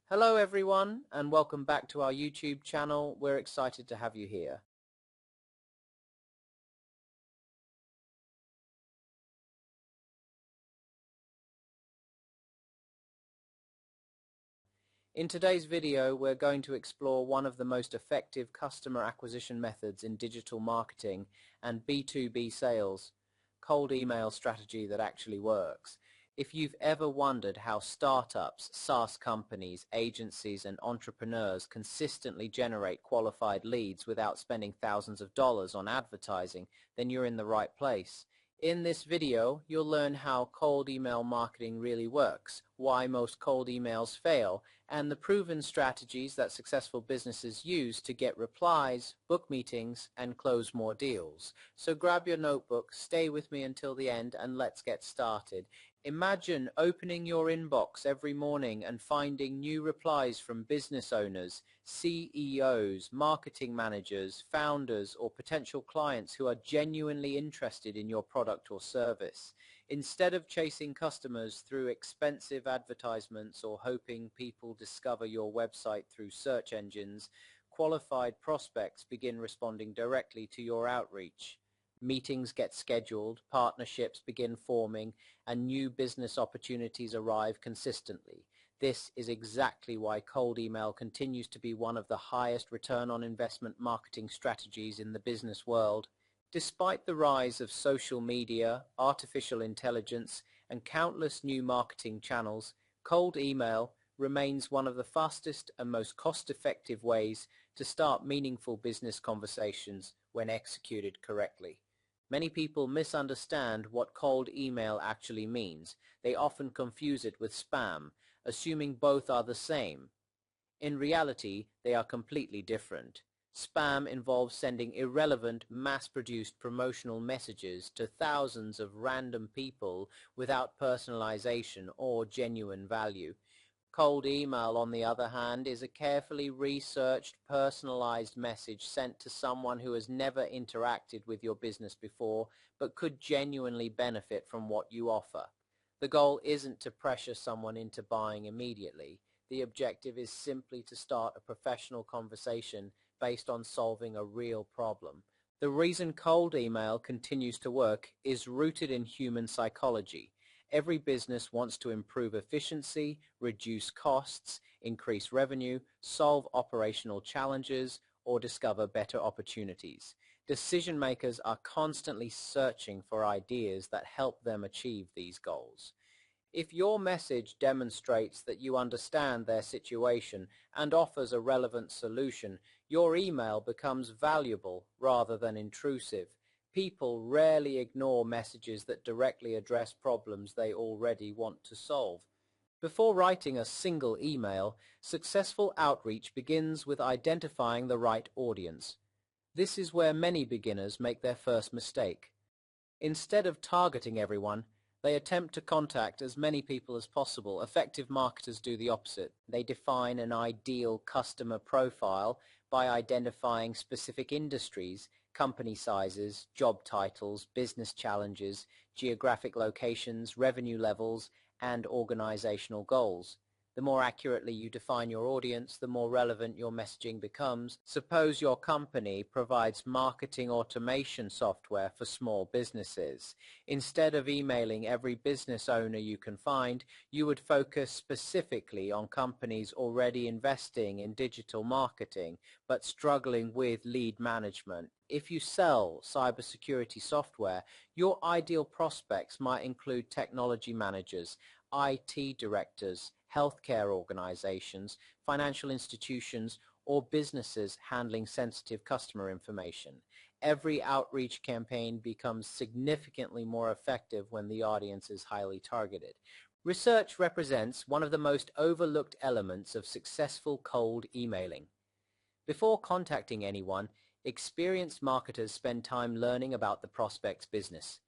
Hello everyone and welcome back to our YouTube channel. We're excited to have you here. In today's video, we're going to explore one of the most effective customer acquisition methods in digital marketing and B2B sales, cold email strategy that actually works. If you've ever wondered how startups, SaaS companies, agencies and entrepreneurs consistently generate qualified leads without spending thousands of dollars on advertising, then you're in the right place. In this video, you'll learn how cold email marketing really works, why most cold emails fail, and the proven strategies that successful businesses use to get replies, book meetings, and close more deals. So grab your notebook, stay with me until the end, and let's get started. Imagine opening your inbox every morning and finding new replies from business owners, CEOs, marketing managers, founders, or potential clients who are genuinely interested in your product or service. Instead of chasing customers through expensive advertisements or hoping people discover your website through search engines, qualified prospects begin responding directly to your outreach. Meetings get scheduled, partnerships begin forming, and new business opportunities arrive consistently. This is exactly why cold email continues to be one of the highest return on investment marketing strategies in the business world. Despite the rise of social media, artificial intelligence, and countless new marketing channels, cold email remains one of the fastest and most cost-effective ways to start meaningful business conversations when executed correctly. Many people misunderstand what cold email actually means. They often confuse it with spam, assuming both are the same. In reality, they are completely different. Spam involves sending irrelevant, mass-produced promotional messages to thousands of random people without personalization or genuine value. Cold email, on the other hand, is a carefully researched, personalized message sent to someone who has never interacted with your business before but could genuinely benefit from what you offer. The goal isn't to pressure someone into buying immediately. The objective is simply to start a professional conversation based on solving a real problem. The reason cold email continues to work is rooted in human psychology. Every business wants to improve efficiency, reduce costs, increase revenue, solve operational challenges, or discover better opportunities. Decision makers are constantly searching for ideas that help them achieve these goals. If your message demonstrates that you understand their situation and offers a relevant solution, your email becomes valuable rather than intrusive. People rarely ignore messages that directly address problems they already want to solve. Before writing a single email, successful outreach begins with identifying the right audience. This is where many beginners make their first mistake. Instead of targeting everyone, they attempt to contact as many people as possible. Effective marketers do the opposite. They define an ideal customer profile by identifying specific industries, company sizes, job titles, business challenges, geographic locations, revenue levels, and organizational goals. The more accurately you define your audience, the more relevant your messaging becomes. Suppose your company provides marketing automation software for small businesses. Instead of emailing every business owner you can find, you would focus specifically on companies already investing in digital marketing but struggling with lead management. If you sell cybersecurity software, your ideal prospects might include technology managers, IT directors, healthcare organizations, financial institutions, or businesses handling sensitive customer information. Every outreach campaign becomes significantly more effective when the audience is highly targeted. Research represents one of the most overlooked elements of successful cold emailing. Before contacting anyone, experienced marketers spend time learning about the prospect's business.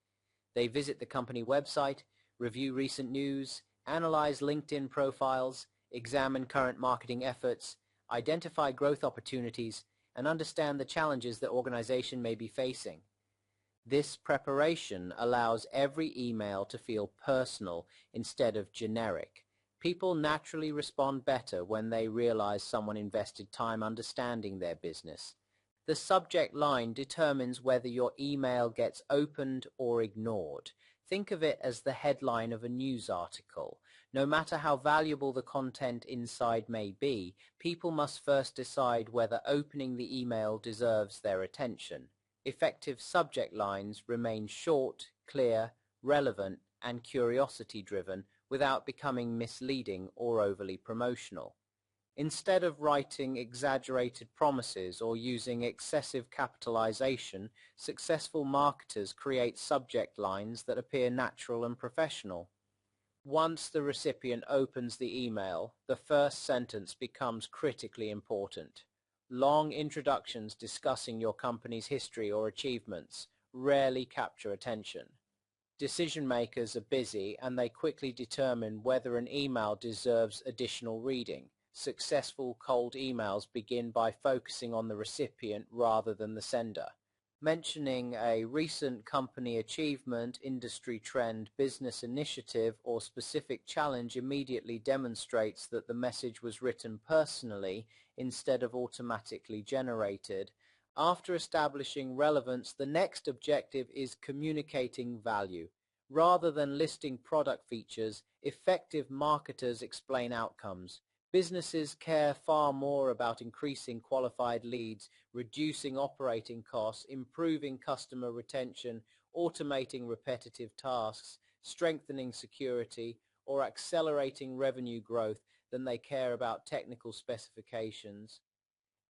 They visit the company website, review recent news, analyze LinkedIn profiles, examine current marketing efforts, identify growth opportunities, and understand the challenges the organization may be facing. This preparation allows every email to feel personal instead of generic. People naturally respond better when they realize someone invested time understanding their business. The subject line determines whether your email gets opened or ignored. Think of it as the headline of a news article. No matter how valuable the content inside may be, people must first decide whether opening the email deserves their attention. Effective subject lines remain short, clear, relevant, and curiosity-driven without becoming misleading or overly promotional. Instead of writing exaggerated promises or using excessive capitalization, successful marketers create subject lines that appear natural and professional. Once the recipient opens the email, the first sentence becomes critically important. Long introductions discussing your company's history or achievements rarely capture attention. Decision makers are busy and they quickly determine whether an email deserves additional reading. Successful cold emails begin by focusing on the recipient rather than the sender. Mentioning a recent company achievement, industry trend, business initiative, or specific challenge immediately demonstrates that the message was written personally instead of automatically generated. After establishing relevance, the next objective is communicating value. Rather than listing product features, effective marketers explain outcomes. Businesses care far more about increasing qualified leads, reducing operating costs, improving customer retention, automating repetitive tasks, strengthening security, or accelerating revenue growth than they care about technical specifications.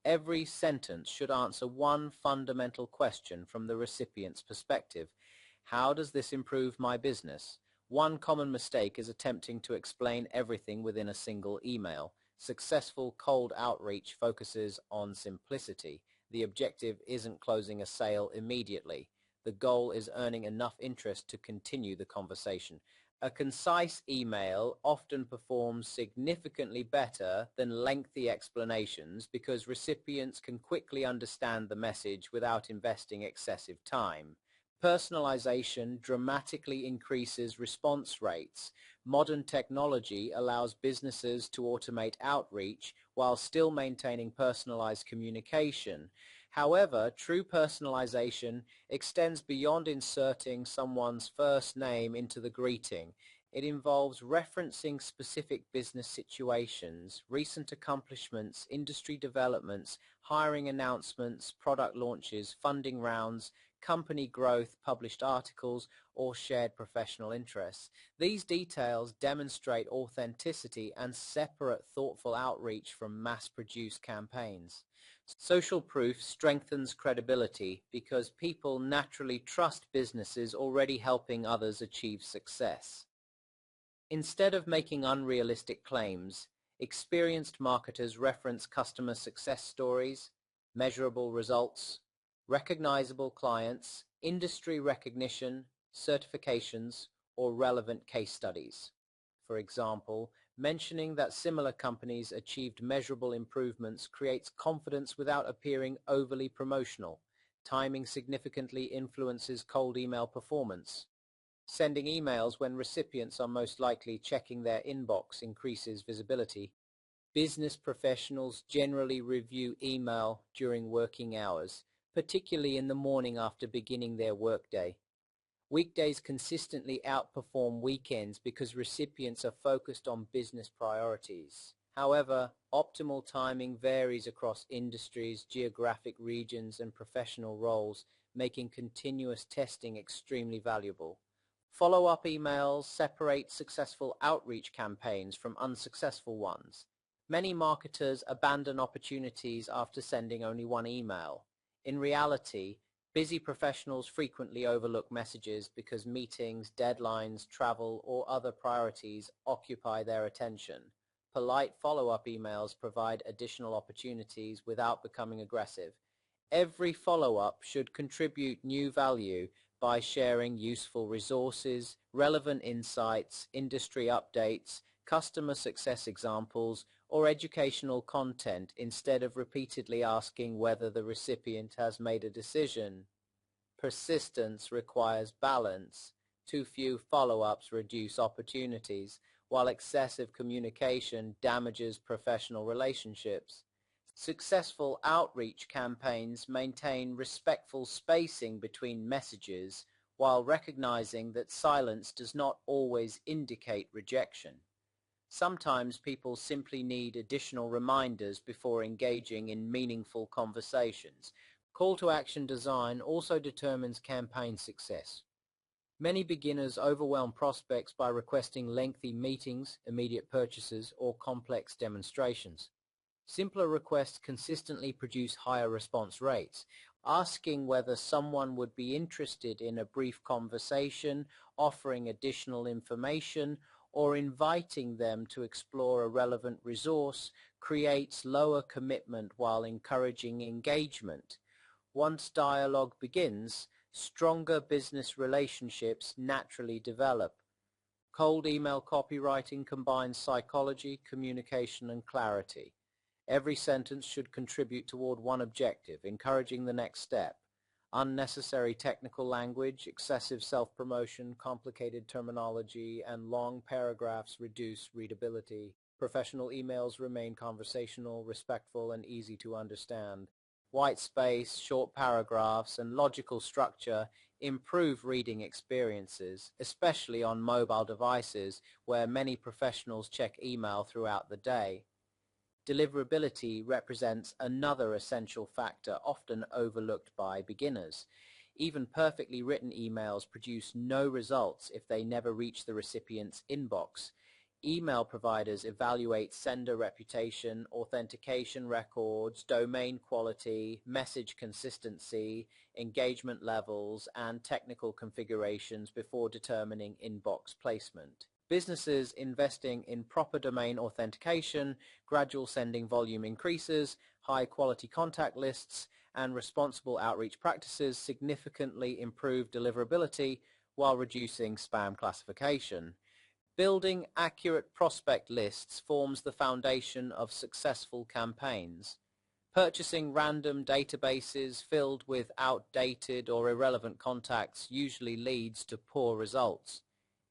Every sentence should answer one fundamental question from the recipient's perspective. How does this improve my business? One common mistake is attempting to explain everything within a single email. Successful cold outreach focuses on simplicity. The objective isn't closing a sale immediately. The goal is earning enough interest to continue the conversation. A concise email often performs significantly better than lengthy explanations because recipients can quickly understand the message without investing excessive time. Personalization dramatically increases response rates. Modern technology allows businesses to automate outreach while still maintaining personalized communication. However, true personalization extends beyond inserting someone's first name into the greeting. It involves referencing specific business situations, recent accomplishments, industry developments, hiring announcements, product launches, funding rounds, company growth, published articles, or shared professional interests. These details demonstrate authenticity and separate thoughtful outreach from mass-produced campaigns. Social proof strengthens credibility because people naturally trust businesses already helping others achieve success. Instead of making unrealistic claims, experienced marketers reference customer success stories, measurable results, recognizable clients, industry recognition, certifications, or relevant case studies. For example, mentioning that similar companies achieved measurable improvements creates confidence without appearing overly promotional. Timing significantly influences cold email performance. Sending emails when recipients are most likely checking their inbox increases visibility. Business professionals generally review email during working hours, particularly in the morning after beginning their workday. Weekdays consistently outperform weekends because recipients are focused on business priorities. However, optimal timing varies across industries, geographic regions, and professional roles, making continuous testing extremely valuable. Follow-up emails separate successful outreach campaigns from unsuccessful ones. Many marketers abandon opportunities after sending only one email. In reality, busy professionals frequently overlook messages because meetings, deadlines, travel, or other priorities occupy their attention. Polite follow-up emails provide additional opportunities without becoming aggressive. Every follow-up should contribute new value by sharing useful resources, relevant insights, industry updates, customer success examples, or educational content instead of repeatedly asking whether the recipient has made a decision. Persistence requires balance. Too few follow-ups reduce opportunities, while excessive communication damages professional relationships. Successful outreach campaigns maintain respectful spacing between messages while recognizing that silence does not always indicate rejection. Sometimes people simply need additional reminders before engaging in meaningful conversations. Call to action design also determines campaign success. Many beginners overwhelm prospects by requesting lengthy meetings, immediate purchases, or complex demonstrations. Simpler requests consistently produce higher response rates. Asking whether someone would be interested in a brief conversation, offering additional information, or inviting them to explore a relevant resource creates lower commitment while encouraging engagement. Once dialogue begins, stronger business relationships naturally develop. Cold email copywriting combines psychology, communication, and clarity. Every sentence should contribute toward one objective, encouraging the next step. Unnecessary technical language, excessive self-promotion, complicated terminology, and long paragraphs reduce readability. Professional emails remain conversational, respectful, and easy to understand. White space, short paragraphs, and logical structure improve reading experiences, especially on mobile devices where many professionals check email throughout the day. Deliverability represents another essential factor often overlooked by beginners. Even perfectly written emails produce no results if they never reach the recipient's inbox. Email providers evaluate sender reputation, authentication records, domain quality, message consistency, engagement levels, and technical configurations before determining inbox placement. Businesses investing in proper domain authentication, gradual sending volume increases, high-quality contact lists, and responsible outreach practices significantly improve deliverability while reducing spam classification. Building accurate prospect lists forms the foundation of successful campaigns. Purchasing random databases filled with outdated or irrelevant contacts usually leads to poor results.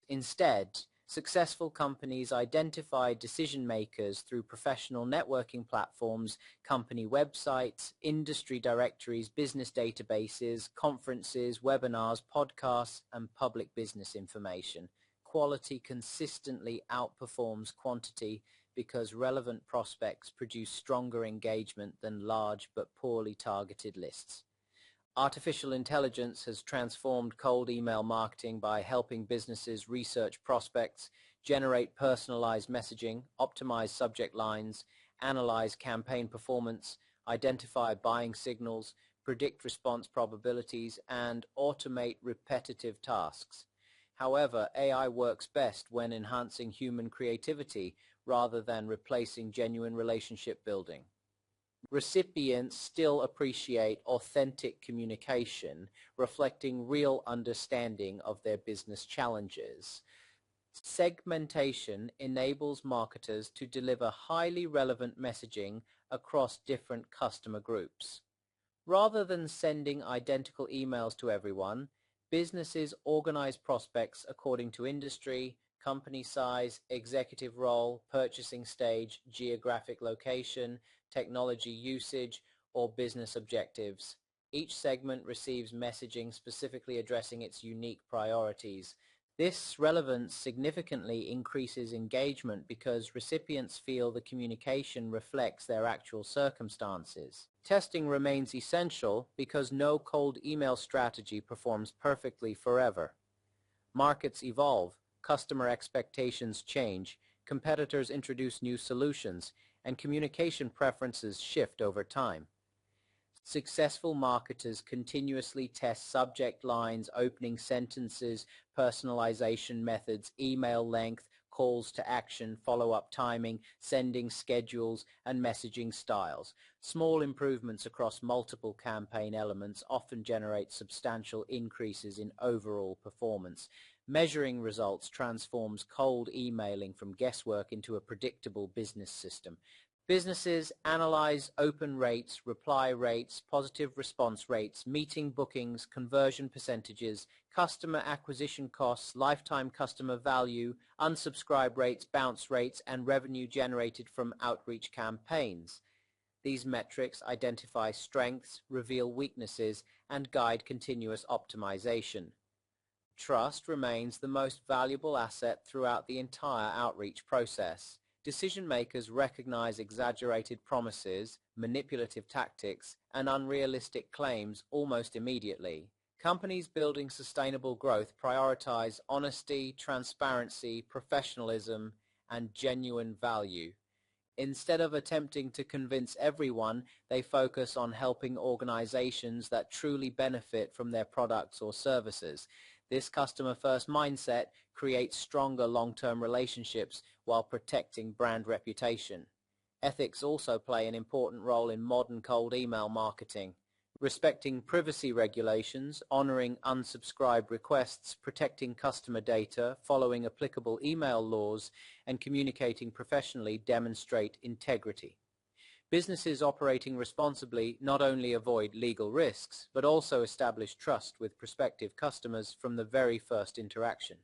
Instead, successful companies identify decision makers through professional networking platforms, company websites, industry directories, business databases, conferences, webinars, podcasts, and public business information. Quality consistently outperforms quantity because relevant prospects produce stronger engagement than large but poorly targeted lists. Artificial intelligence has transformed cold email marketing by helping businesses research prospects, generate personalized messaging, optimize subject lines, analyze campaign performance, identify buying signals, predict response probabilities, and automate repetitive tasks. However, AI works best when enhancing human creativity rather than replacing genuine relationship building. Recipients still appreciate authentic communication, reflecting real understanding of their business challenges. Segmentation enables marketers to deliver highly relevant messaging across different customer groups. Rather than sending identical emails to everyone, businesses organize prospects according to industry, company size, executive role, purchasing stage, geographic location, technology usage, or business objectives. Each segment receives messaging specifically addressing its unique priorities. This relevance significantly increases engagement because recipients feel the communication reflects their actual circumstances. Testing remains essential because no cold email strategy performs perfectly forever. Markets evolve, customer expectations change, competitors introduce new solutions, and communication preferences shift over time. Successful marketers continuously test subject lines, opening sentences, personalization methods, email length, calls to action, follow-up timing, sending schedules, and messaging styles. Small improvements across multiple campaign elements often generate substantial increases in overall performance. Measuring results transforms cold emailing from guesswork into a predictable business system. Businesses analyze open rates, reply rates, positive response rates, meeting bookings, conversion percentages, customer acquisition costs, lifetime customer value, unsubscribe rates, bounce rates, and revenue generated from outreach campaigns. These metrics identify strengths, reveal weaknesses, and guide continuous optimization. Trust remains the most valuable asset throughout the entire outreach process. Decision makers recognize exaggerated promises, manipulative tactics, and unrealistic claims almost immediately. Companies building sustainable growth prioritize honesty, transparency, professionalism, and genuine value. Instead of attempting to convince everyone, they focus on helping organizations that truly benefit from their products or services. This customer-first mindset creates stronger long-term relationships while protecting brand reputation. Ethics also play an important role in modern cold email marketing. Respecting privacy regulations, honoring unsubscribed requests, protecting customer data, following applicable email laws, and communicating professionally demonstrate integrity. Businesses operating responsibly not only avoid legal risks, but also establish trust with prospective customers from the very first interaction.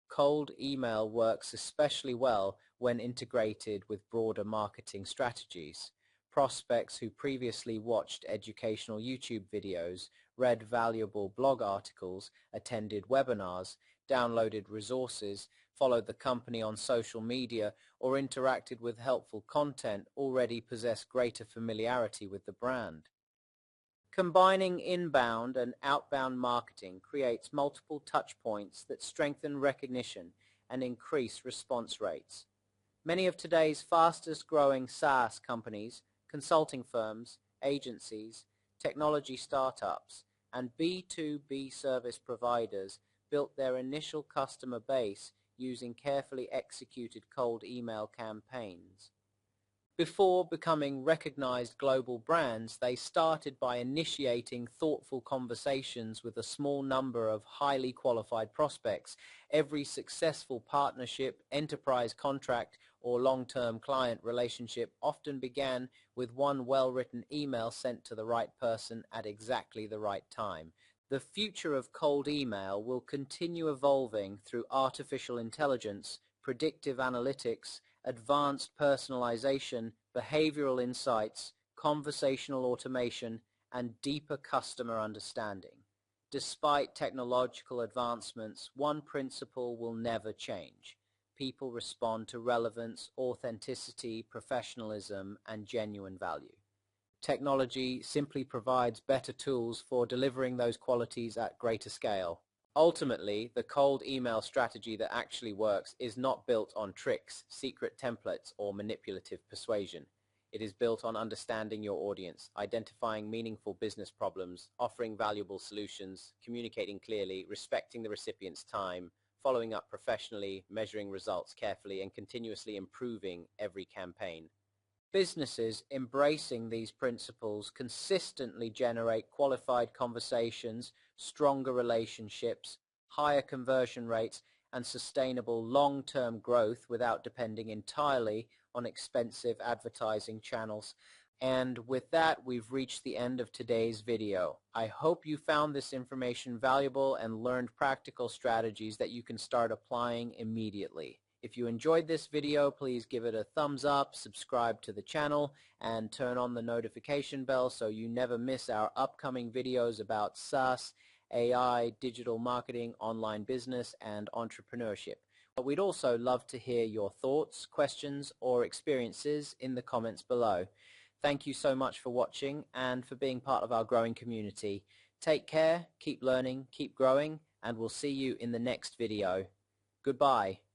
Cold email works especially well when integrated with broader marketing strategies. Prospects who previously watched educational YouTube videos, read valuable blog articles, attended webinars, downloaded resources, followed the company on social media, or interacted with helpful content already possess greater familiarity with the brand. Combining inbound and outbound marketing creates multiple touch points that strengthen recognition and increase response rates. Many of today's fastest growing SaaS companies, consulting firms, agencies, technology startups, and B2B service providers built their initial customer base using carefully executed cold email campaigns. Before becoming recognized global brands, they started by initiating thoughtful conversations with a small number of highly qualified prospects. Every successful partnership, enterprise contract, or long-term client relationship often began with one well-written email sent to the right person at exactly the right time. The future of cold email will continue evolving through artificial intelligence, predictive analytics, advanced personalization, behavioral insights, conversational automation, and deeper customer understanding. Despite technological advancements, one principle will never change. People respond to relevance, authenticity, professionalism, and genuine value. Technology simply provides better tools for delivering those qualities at greater scale. Ultimately, the cold email strategy that actually works is not built on tricks, secret templates, or manipulative persuasion. It is built on understanding your audience, identifying meaningful business problems, offering valuable solutions, communicating clearly, respecting the recipient's time, following up professionally, measuring results carefully, and continuously improving every campaign. Businesses embracing these principles consistently generate qualified conversations, stronger relationships, higher conversion rates, and sustainable long-term growth without depending entirely on expensive advertising channels. And with that, we've reached the end of today's video. I hope you found this information valuable and learned practical strategies that you can start applying immediately. If you enjoyed this video, please give it a thumbs up, subscribe to the channel, and turn on the notification bell so you never miss our upcoming videos about SaaS, AI, digital marketing, online business, and entrepreneurship. But we'd also love to hear your thoughts, questions, or experiences in the comments below. Thank you so much for watching and for being part of our growing community. Take care, keep learning, keep growing, and we'll see you in the next video. Goodbye.